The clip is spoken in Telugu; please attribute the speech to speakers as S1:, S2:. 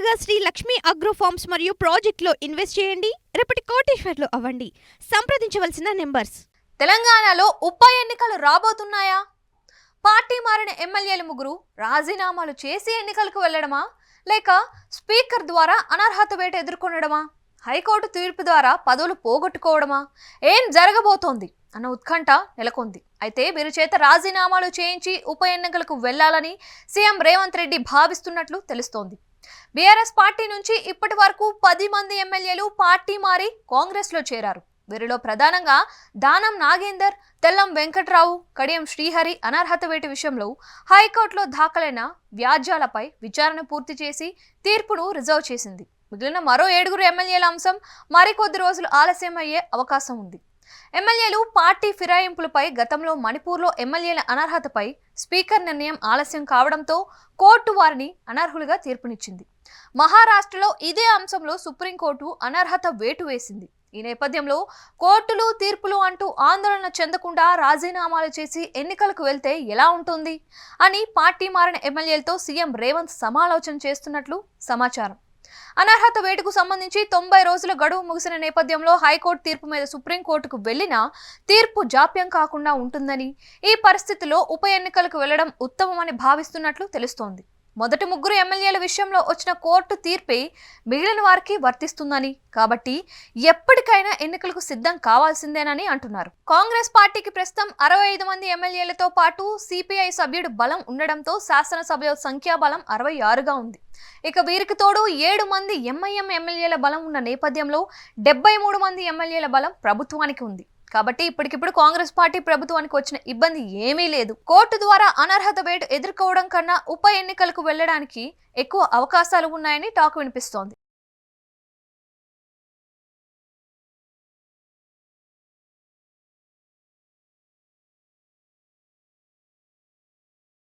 S1: త్వరగా శ్రీ లక్ష్మీ అగ్రో ఫార్మ్స్ మరియు ప్రాజెక్టులో ఇన్వెస్ట్ చేయండి. రేపటి కోటీశ్వర్లు అవ్వండి. సంప్రదించవలసిన నెంబర్స్.
S2: తెలంగాణలో ఉప ఎన్నికలు రాబోతున్నాయా? పార్టీ మారిన ఎమ్మెల్యేలు ముగ్గురు రాజీనామాలు చేసి ఎన్నికలకు వెళ్లడమా, లేక స్పీకర్ ద్వారా అనర్హత వేట ఎదుర్కొనడమా, హైకోర్టు తీర్పు ద్వారా పదవులు పోగొట్టుకోవడమా, ఏం జరగబోతోంది అన్న ఉత్కంఠ నెలకొంది. అయితే వీరి చేత రాజీనామాలు చేయించి ఉప ఎన్నికలకు వెళ్లాలని సీఎం రేవంత్ రెడ్డి భావిస్తున్నట్లు తెలుస్తోంది. బీఆర్ఎస్ పార్టీ నుంచి ఇప్పటి వరకు 10 మంది ఎమ్మెల్యేలు పార్టీ మారి కాంగ్రెస్ లో చేరారు. వీరిలో ప్రధానంగా దానం నాగేందర్, తెల్లం వెంకట్రావు, కడియం శ్రీహరి అనర్హత వేటు విషయంలో హైకోర్టులో దాఖలైన వ్యాజ్యాలపై విచారణ పూర్తి చేసి తీర్పును రిజర్వ్ చేసింది. మిగిలిన మరో 7 ఎమ్మెల్యేల అంశం మరికొద్ది రోజులు ఆలస్యం అయ్యే అవకాశం ఉంది. ఎమ్మెల్యేలు పార్టీ ఫిరాయింపులపై గతంలో మణిపూర్లో ఎమ్మెల్యేల అనర్హతపై స్పీకర్ నిర్ణయం ఆలస్యం కావడంతో కోర్టు వారిని అనర్హులుగా తీర్పునిచ్చింది. మహారాష్ట్రలో ఇదే అంశంలో సుప్రీంకోర్టు అనర్హత వేటు వేసింది. ఈ నేపథ్యంలో కోర్టులు తీర్పులు అంటూ ఆందోళన చెందకుండా రాజీనామాలు చేసి ఎన్నికలకు వెళ్తే ఎలా ఉంటుంది అని పార్టీ మారిన ఎమ్మెల్యేలతో సీఎం రేవంత్ సమాలోచన చేస్తున్నట్లు సమాచారం. అనర్హత వేటుకు సంబంధించి 90 రోజుల గడువు ముగిసిన నేపథ్యంలో హైకోర్టు తీర్పు మీద సుప్రీంకోర్టుకు వెళ్లినా తీర్పు జాప్యం కాకుండా ఉంటుందని, ఈ పరిస్థితిలో ఉప ఎన్నికలకు వెళ్లడం ఉత్తమమని భావిస్తున్నట్లు తెలుస్తోంది. మొదటి 3 ఎమ్మెల్యేల విషయంలో వచ్చిన కోర్టు తీర్పే మిగిలిన వారికి వర్తిస్తుందని, కాబట్టి ఎప్పటికైనా ఎన్నికలకు సిద్ధం కావాల్సిందేనని అంటున్నారు. కాంగ్రెస్ పార్టీకి ప్రస్తుతం 65 మంది ఎమ్మెల్యేలతో పాటు సిపిఐ సభ్యుడు బలం ఉండడంతో శాసనసభలో సంఖ్యాబలం 66గా ఉంది. ఇక వీరికి తోడు 7 మంది ఎంఐఎం ఎమ్మెల్యేల బలం ఉన్న నేపథ్యంలో 73 మంది ఎమ్మెల్యేల బలం ప్రభుత్వానికి ఉంది. కాబట్టి ఇప్పటికిప్పుడు కాంగ్రెస్ పార్టీ ప్రభుత్వానికి వచ్చిన ఇబ్బంది ఏమీ లేదు. కోర్టు ద్వారా అనర్హత వేటు ఎదుర్కోవడం కన్నా ఉప ఎన్నికలకు వెళ్లడానికి ఎక్కువ అవకాశాలు ఉన్నాయని టాక్ వినిపిస్తోంది.